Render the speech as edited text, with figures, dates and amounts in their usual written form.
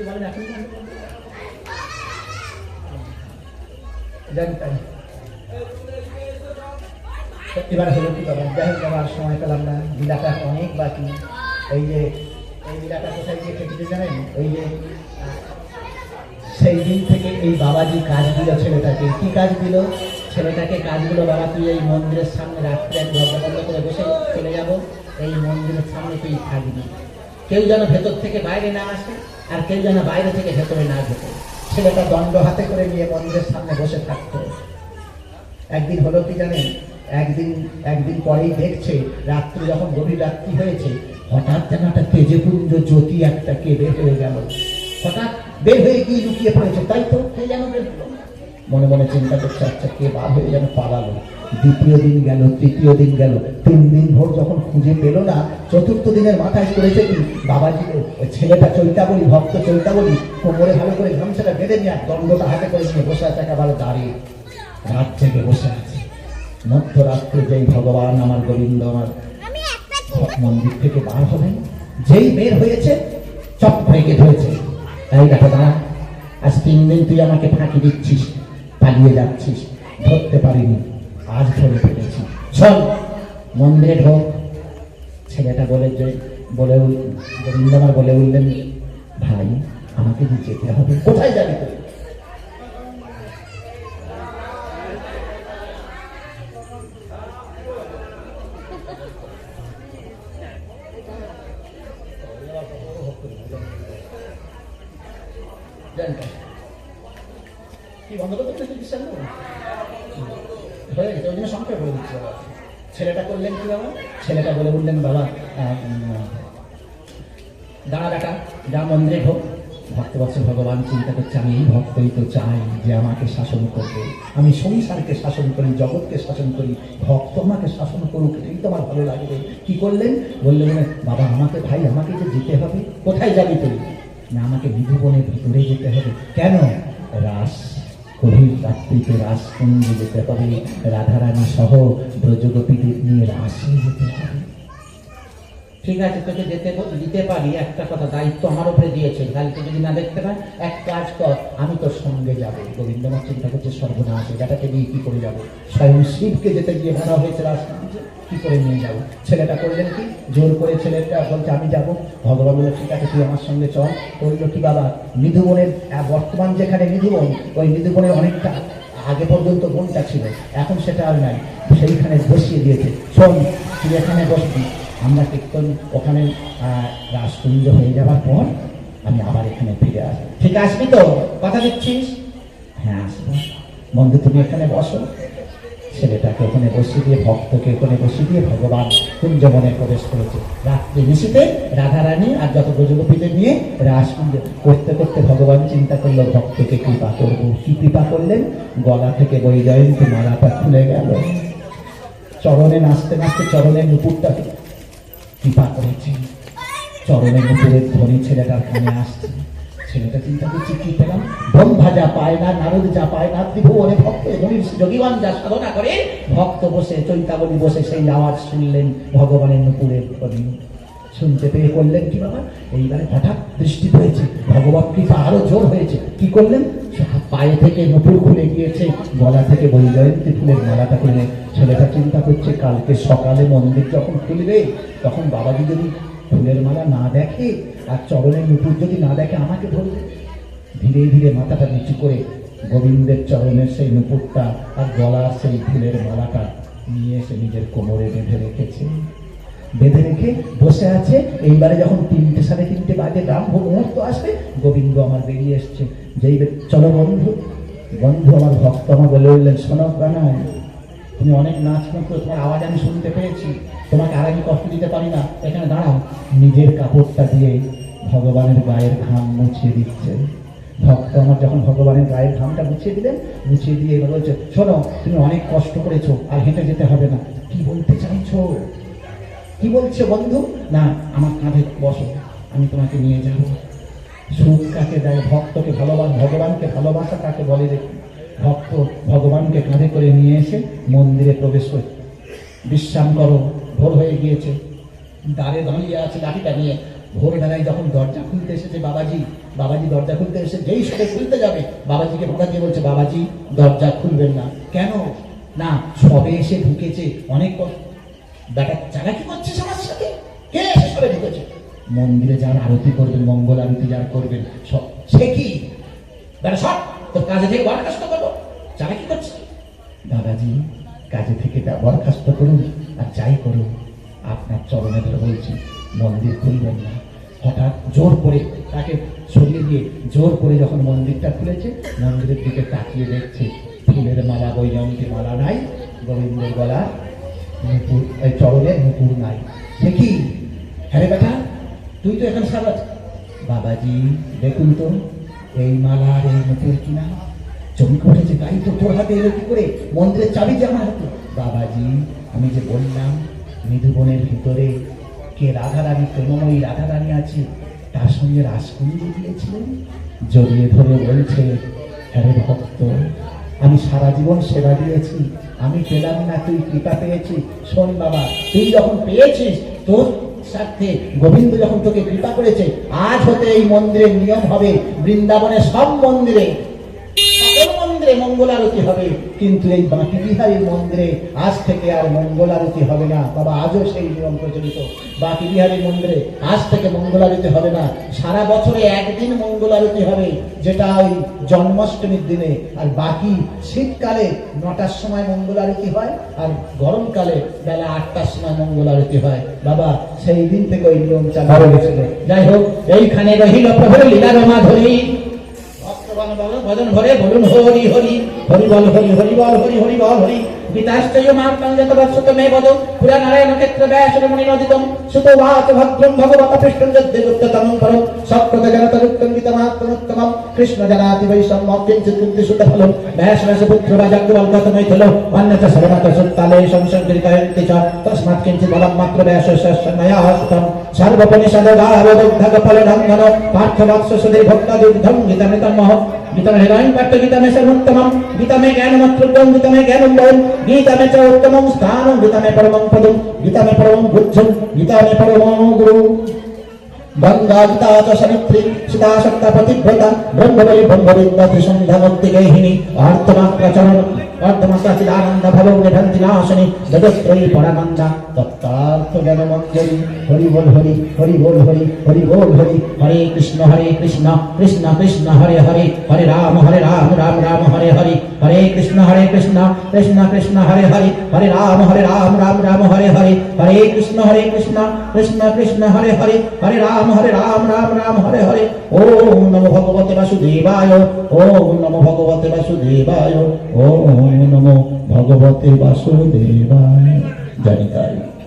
বলেন এখন জানি তাই। এবারে হলো কি বাবা, যাই হোক বাবা সময় পেলাম না, লীলাটা অনেক বাকি। এই যে এই লীলাটা কোথায় গিয়ে কেটেছে জানেন? ওই যে সেই দিন থেকে এই বাবাজি কাজ দিল ছেলেটাকে। কি কাজ দিল? ছেলেটাকে কাজ দিল, বাবা তুই এই মন্দিরের সামনে রাত্রে এক দরজা বন্ধ করে বসে চলে যাব, এই মন্দিরের সামনে তুই থাকবি, কেউ যেন ভেতর থেকে বাইরে না আসে আর কেউ যেন বাইরে থেকে ভেতরে না ঢোকে। ছেলেটা দণ্ড হাতে করে নিয়ে মন্দিরের সামনে বসে থাকতো। একদিন হলো কি জানেন? একদিন পরেই দেখছে রাত্রি যখন গভীর রাত্রি হয়েছে, হঠাৎ যেন একটা তেজপুঞ্জ জ্যোতি একটা কে বের হয়ে গেল। হঠাৎ বের হয়ে গিয়ে লুকিয়ে পড়েছে, তাই তো কে যেন বের হলো। মনে মনে চিন্তা করছে, আচ্ছা কে বার হয়ে যেন পালালো। দ্বিতীয় দিন গেল, তৃতীয় দিন গেল, 3 দিন ভোর যখন খুঁজে পেল না, চতুর্থ দিনের মাথায় করেছে কি, বাবাজি ছেলেটা চৈতাবলী, ভক্ত চৈতাবলী কোমরে ভালো করে গামছাটা বেঁধে নিয়ে দণ্ডটা হাতে করে নিয়ে বসে আছে, একেবারে দাঁড়িয়ে রাত জেগে বসে আছে। মধ্যরাত্রে যেই ভগবান আমার গোবিন্দ আমার মন্দির থেকে বার হবেন, যেই বের হয়েছে চপ ভেঙে ধরেছে, এই দেখো দাঁড়া, আজ 3 দিন তুই আমাকে ফাঁকি দিচ্ছিস, পালিয়ে যাচ্ছিস, ধরতে পারিনি, আজ ধরে ফেলেছি, চল মন্দিরে ঢোক। ছেলেটা বলে গোবিন্দ আমার বলে উঠলেন, ভাই আমাকে যেতে হবে। কোথায় যাবি তুই? কি বন্ধ করতে বিশ্বাস করুন হয়ে গেছে, ওই জন্য সংখ্যা বলে দিচ্ছে। ছেলেটা করলেন কি বাবা? ছেলেটা বলে বললেন, বাবা দাঁড়া বেটা, যা মন্দিরে ঢোক। ভক্তবৎসল ভগবান চিন্তা করছে, আমি এই ভক্তই তো চাই যে আমাকে শাসন করবে, আমি সংসারকে শাসন করি, জগৎকে শাসন করি, ভক্ত আমাকে শাসন করুক, এটাই তো আমার ভালো লাগবে। কি করলেন? বললেন, বাবা আমাকে ভাই আমাকে যে যেতে হবে। কোথায় যাবি তুই? না আমাকে বিধুবনের ভিতরে যেতে হবে। কেন? রাস গভীর রাত্রিতে রাসকুঞ্জে যেতে হবে, রাধারানী সহ ব্রজগোপীদের নিয়ে রাসে যেতে হবে। ঠিক আছে, তোকে দিতে পারি, একটা কথা দায়িত্ব আমার উপরে দিয়েছে, কালকে যদি না দেখতে পাই এক কাজ কর, আমি তোর সঙ্গে যাবো। গোবিন্দনাথ চিন্তা করছে, সর্বনাশ, এটাকে নিয়ে কি করে যাবো? স্বয়ং শিবকে যেতে গিয়ে ভাড়া হয়েছে রাসকুঞ্জে, কি করে নিয়ে যাবো? ছেলেটা করলেন কি, জোর করে ছেলেটা বলছে আমি যাবো। ভগবান বলে, ঠিক আছে তুই আমার সঙ্গে চল। বললো কি বাবা, মৃধুবনের বর্তমান যেখানে মৃধুবন, ওই মৃধুবনের অনেকটা আগে পর্যন্ত বনটা ছিল, এখন সেটা আর নাই, সেইখানে বসিয়ে দিয়েছে। শোন তুই এখানে বসবি, আমরা কীর্তন ওখানে রাসকুঞ্জ হয়ে যাবার পর আমি আবার এখানে ফিরে আসবো। ঠিক আসবি তো? কথা দিচ্ছিস? হ্যাঁ আসবো। বন্ধু তুমি এখানে বসো। ছেলেটাকে ওখানে বসিয়ে দিয়ে, ভক্তকে ওখানে বসিয়ে দিয়ে ভগবান কুঞ্জবনে প্রবেশ করেছে। রাত্রি নিশীতে রাধারানী আর যত ব্রজগোপীদের নিয়ে রাসকুঞ্জ করতে করতে ভগবান চিন্তা করলো, ভক্তকে কৃপা করবো। কি কৃপা করলেন? গলা থেকে বৈজয়ন্তী মালাটা খুলে গেল। চরণে নাচতে নাচতে চরণের নুপুরটা কৃপা করেছে, চরণের নুপুরের ধ্বনি ছেলেটার কানে আসছে। ছেলেটা চিন্তা করছে, কি পেলাম? ব্রহ্মা যা পায় না, নারদ যা পায় না, ত্রিভুবনে ভক্ত যোগীবান যা সাধনা করে, ভক্ত বসে চৈতাবলী বসে সেই আওয়াজ শুনলেন ভগবানের নুপুরের ধ্বনি। শুনতে পেয়ে করলেন কি বাবা, এইবারে হঠাৎ দৃষ্টি পেয়েছে, ভগবান কৃপা আরো জোর হয়েছে। কি করলেন? পায়ে থেকে নুপুর খুলে গিয়েছে, গলা থেকে বৈজয়ন্তী ফুলের মালাটা খুলে। ছেলেটা চিন্তা করছে, কালকে সকালে মন্দির যখন খুলবে, তখন বাবাজি যদি ফুলের মালা না দেখে আর চরণের নুপুর যদি না দেখে, আমাকে ধরবে। ধীরে ধীরে মাথাটা নিচু করে গোবিন্দের চরণের সেই নুপুরটা আর গলার সেই ফুলের মালাটা নিয়ে এসে নিজের কোমরে বেঁধে রেখেছে। বেঁধে রেখে বসে আছে। এইবারে যখন 3টে 3:30 বাজে ব্রাহ্ম মুহূর্ত আসবে, গোবিন্দ আমার বেরিয়ে এসছে। যেই চলো বন্ধু, বন্ধু আমার ভক্ত আমার বলে উঠলেন, শোনো প্রাণায়, তুমি অনেক নাচ করছো, তোমার আওয়াজ আমি শুনতে পেয়েছি, তোমাকে আর আমি কষ্ট দিতে পারি না, এখানে দাঁড়াও। নিজের কাপড়টা দিয়ে ভগবানের গায়ের ঘাম মুছিয়ে দিচ্ছে। ভক্ত আমার যখন ভগবানের গায়ের ঘামটা মুছিয়ে দিলেন, মুছিয়ে দিয়ে এবার বলছে, শোনো তুমি অনেক কষ্ট করেছো, আর হেঁটে যেতে হবে না। কি বলতে চাইছো? কি বলছো বন্ধু? না আমার কাঁধে বসো, আমি তোমাকে নিয়ে যাবো। সুখ কাকে দেয়? ভক্তকে ভগবানকে ভালোবাসা কাকে বলে দেখি। ভক্ত ভগবানকে কাঁধে করে নিয়ে এসে মন্দিরে প্রবেশ করে, বিশ্রাম করো, ভোর হয়ে গিয়েছে। দ্বারে দাঁড়িয়ে আছে লাঠিটা নিয়ে। ভোরবেলায় যখন দরজা খুলতে এসেছে বাবাজি, বাবাজি দরজা খুলতে এসে যেই সবে খুলতে যাবে বাবাজিকে বাধা দিয়ে বলছে, বাবাজি দরজা খুলবেন না। কেন? না, সবে এসে ঢুকেছে, অনেক বেটা চালাকি করছিস আমার সাথে। কে এসে সবে ঢুকেছে? মন্দিরে যার আরতি করবেন, মঙ্গল আরতি যার করবেন, সে কি বেটা সব তোর কাজে থেকে বরখাস্ত করবো? চালাকি করছিস? দাদাজি কাজে থেকে বরখাস্ত করুন আর যাই করুন, আপনার চরণে ধরে বলছি মন্দির খুলবেন না। হঠাৎ জোর করে তাকে সরিয়ে দিয়ে জোর করে যখন মন্দিরটা খুলেছে, মন্দিরের দিকে তাকিয়ে দেখছে ফুলের মালা, বৈজয়ন্তী মালা নাই, গোবিন্দের গলা নুপুর, এই চরণের নুপুর নাই। সে কি? হ্যাঁ বেটা তুই তো এখন সারা। বাবাজি দেখুন তো এই মালা আর এই নুপুর কিনা। চমকে উঠেছে, গাই তো তোর হাতে এলো কি করে? মন্দিরের চাবি যে আমার হাতে। বাবাজি আমি যে বললাম মৃদুবনের ভিতরে কে রাধারানী, প্রেমময়ী রাধারানী আছে, তার সঙ্গে রাসকুঞ্জি দিয়েছিলেন। জড়িয়ে ধরে বলছে, হ্যাঁ ভক্ত আমি সারা জীবন সেবা দিয়েছি, আমি পেলাম না, তুই কৃপা পেয়েছি। শোন বাবা, তুই যখন পেয়েছিস, তোর সাথে গোবিন্দ যখন তোকে কৃপা করেছে, আজ হতে এই মন্দিরের নিয়ম হবে, বৃন্দাবনের সব মন্দিরে মন্দিরে মঙ্গল আরতি হবে, কিন্তু এই বাঁকি বিহারীর মন্দিরে আজ থেকে আর মঙ্গল আরতি হবে না। বাবা আজও সেই নিয়ম প্রচলিত, বাঁকি বিহারীর মন্দিরে আজ থেকে মঙ্গল আরতি হবে না। সারা বছরে একদিন মঙ্গল আরতি হবে, যেটা ওই জন্মাষ্টমীর দিনে, আর বাকি শীতকালে 9টার সময় মঙ্গল আরতি হয়, আর গরমকালে বেলা 8টার সময় মঙ্গল আরতি হয়। বাবা সেই দিন থেকে ওই নিয়ম চালু হয়েছিল। যাই হোক, এইখানে রহিল প্রভুর লীলার মাধুরী। ভজন ভরে বলুন হরি হরি, হরি বল হরি, হরি বল হরি, হরি বল হরি। গীতাশ্চয় মাহাত্ম্যং যত বৎসত মে বদ, পুরা নারায়ণ ক্ষেত্র ব্যাসর মুনিনদিতম, সুতোবাচ ভদ্রং ভগবত পৃষ্ঠং যদ্দেবুত্তমং পরম, সপ্রদ জনতরুক্তং গীতমাত্মনোত্তমম, কৃষ্ণ জানাতি বৈষম্যং কিঞ্চিৎ বুদ্ধিসুতফলম, ব্যাস ব্যাস পুত্র বা যাজ্ঞবল্ক্য মৈথিলো, অন্যথ শরণত সুত্তালে সংসর্গিতায়ন্তি চ, তস্মাৎ কিঞ্চিৎ বলম মাত্র ব্যাসস্য ময়া হস্তম, সর্বপনিষদগারদগ্ধগ ফলধঙ্গন, পার্থবৎস সুধীর ভক্ত দুগ্ধং গীতামৃতম মহ। गीता में हिरण्य पाठ, गीता में सर्वोत्तमम, गीता में ज्ञानमत्रुद्धं, गीता में ज्ञानं बहुं, गीता में च उत्तमं स्थानं, गीता में परमं पदं, गीता में परमं बुद्धं, गीता में परमं गुरुं। गंगा गीता च सवित्री सीता सत्ता पतिव्रता, ब्रह्मबली ब्रह्मविद्या त्रिसन्ध्यामुक्तिगेहिनी, आर्तमात्रचरण अर्धमात्राचिदानंद भवो निभंतिनाशनी, जगत्त्रयी परमानंदा तत्तार्थ ज्ञानमंजरी। हरि बोल हरि, हरि बोल हरि, हरि बोल हरि। हरे कृष्ण कृष्ण कृष्ण हरे हरे, हरे राम राम राम हरे हरे, हरे कृष्ण कृष्ण कृष्ण हरे हरे, हरे राम राम हरे हरे, हरे कृष्ण कृष्ण कृष्ण हरे हरे, हरे राम राम हरे हरे। ओम नमो भगवते वासुदेवाय, ओम नमो भगवते वासुदेवाय, ओम नमो भगवते वासुदेवाय। जय जय।